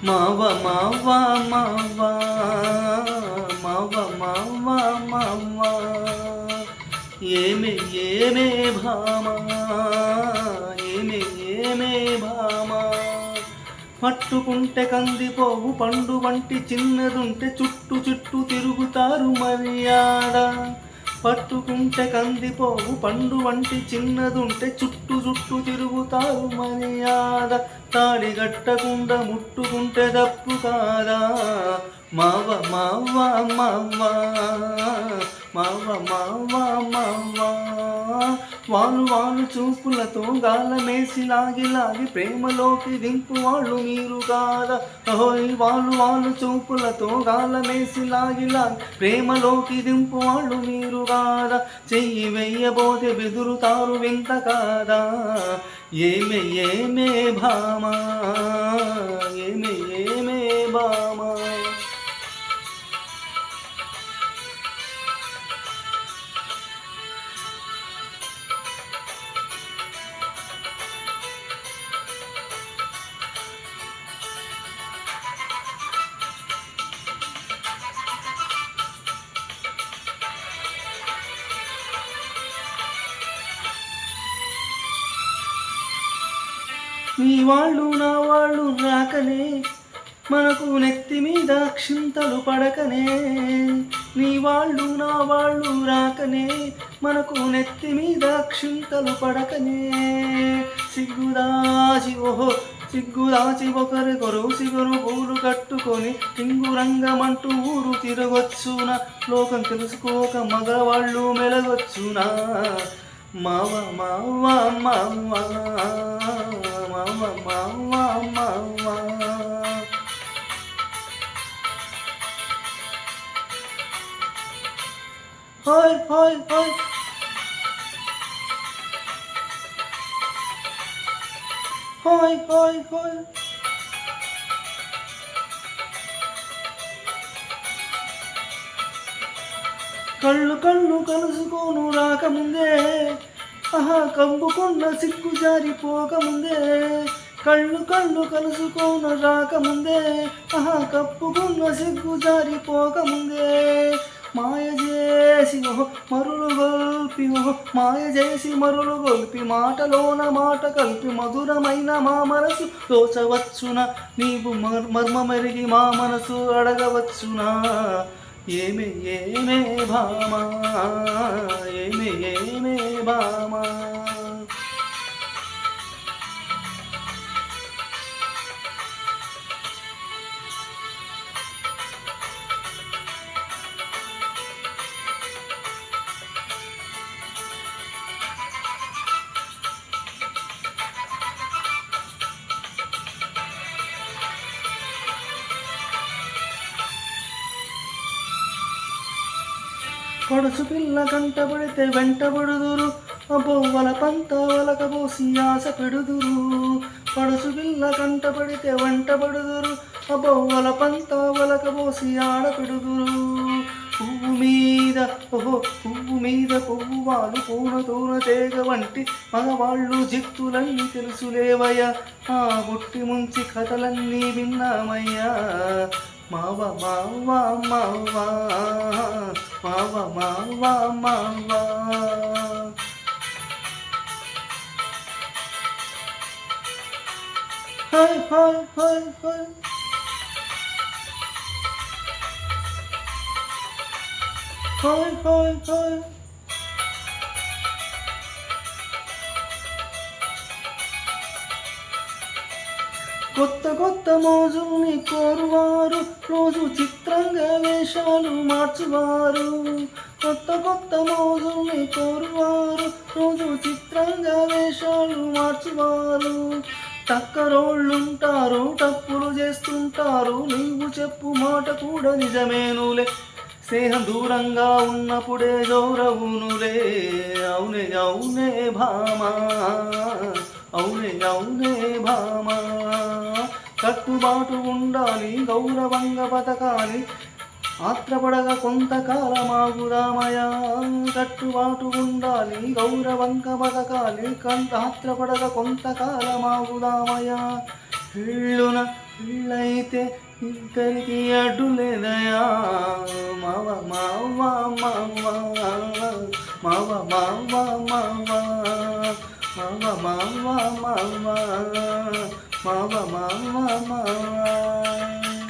మావ మావ మావ మావ మావ మావ ఏమే ఏమే భామా ఏమే ఏమే భామా పట్టుకుంటే కందిపోవు పండు వంటి చిన్నదుంటే చుట్టు చుట్టూ తిరుగుతారు మర్యాద పట్టుకుంటే కందిపోవు పండు వంటి చిన్నదుంటే చుట్టు చుట్టూ తిరుగుతారు మర్యాద తాళి గట్టకుండా ముట్టుకుంటే తప్పు కాదా మావ మావ మావ మావ మావ మావ వాళ్ళు వాళ్ళు చూపులతో గాలమేసి లాగి లాగి ప్రేమలోకి దింపు వాళ్ళు మీరు కాదా ఓయ్ వాళ్ళు వాళ్ళు చూపులతో గాలమేసి లాగి లాగి ప్రేమలోకి దింపు వాళ్ళు మీరు కాదా చెయ్యి వెయ్యబోతే బెదురుతారు వింత కాదా ఏమే ఏమే భామా ఏమే ఏమే భామా నీ వాళ్ళు నా వాళ్ళు రాకనే మనకు నెత్తి మీద క్షింతలు పడకనే నీ వాళ్ళు నా వాళ్ళు రాకనే మనకు నెత్తి మీద క్షింతలు పడకనే సిగ్గుదాచి ఓహో సిగ్గుదాచి ఒకరికొరు సిగురు పూలు కట్టుకొని టింగురంగమంటూ ఊరు తిరగొచ్చునా లోకం తెలుసుకోక మగవాళ్ళు మెలగొచ్చునా మావ మావ మావ మావ మావ మావ hi hi hi hi hi hi కళ్ళు కళ్ళు కలుసుకోను రాకముందే ఆహా కంపుకున్న సిగ్గు జారిపోకముందే కళ్ళు కళ్ళు కలుసుకోను రాకముందే ఆహా కప్పుకున్న సిగ్గు జారిపోకముందే మాయ చేసి మరులు గొల్పి మాయ చేసి మరులు గొల్పి మాటలోన మాట కలిపి మధురమైన మా మనసు దోచవచ్చునా నీవు మర్మమెరిగి మా మనసు అడగవచ్చునా ఏమే ఏమే భామా ఏమే ఏమే భామా పొడుసు పిల్ల కంటపడితే వెంటబడుదురు బొవ్వల పంత వలకబోసి ఆశ పెడుదురు పొడుసు పిల్ల కంటపడితే వెంటబడుదురు బొవ్వల పంత వలకబోసి ఆడపెడుదురు పువ్వు మీద పువ్వు మీద పువ్వు వాళ్ళు పూనతోన తేగ వంటి మగవాళ్ళు జిత్తులన్నీ తెలుసులేవయ్యా ఆ బుట్టి ముంచి కథలన్నీ విన్నామయ్యా మావ మావ మావ మావ మావ మావ hi hi hi hi hi hi hi కొత్త కొత్త మోజుల్ని కోరువారు రోజు చిత్రంగా వేషాలు మార్చువారు కొత్త కొత్త మోజుల్ని కోరువారు రోజు చిత్రంగా వేషాలు మార్చువారు టక్కరోళ్ళుంటారు టప్పులు చేస్తుంటారు నీవు చెప్పు మాట కూడా నిజమేనులే స్నేహం దూరంగా ఉన్నప్పుడే గౌరవునులే అవునే అవునే భామా అవునే అవునే భామా కట్టుబాటు ఉండాలి గౌరవంగా బతకాలి ఆత్రపడగా కొంతకాలమాగుదామయా కట్టుబాటు ఉండాలి గౌరవంగా బతకాలి ఆత్రపడగా కొంతకాలమాగుదామయా ఇళ్ళున ఇళ్ళైతే అయితే ఇద్దరికి అడ్డు లేదయా మావ మావ మావ మావ మావ మావ మావ మావ మావ మావ మావ మావ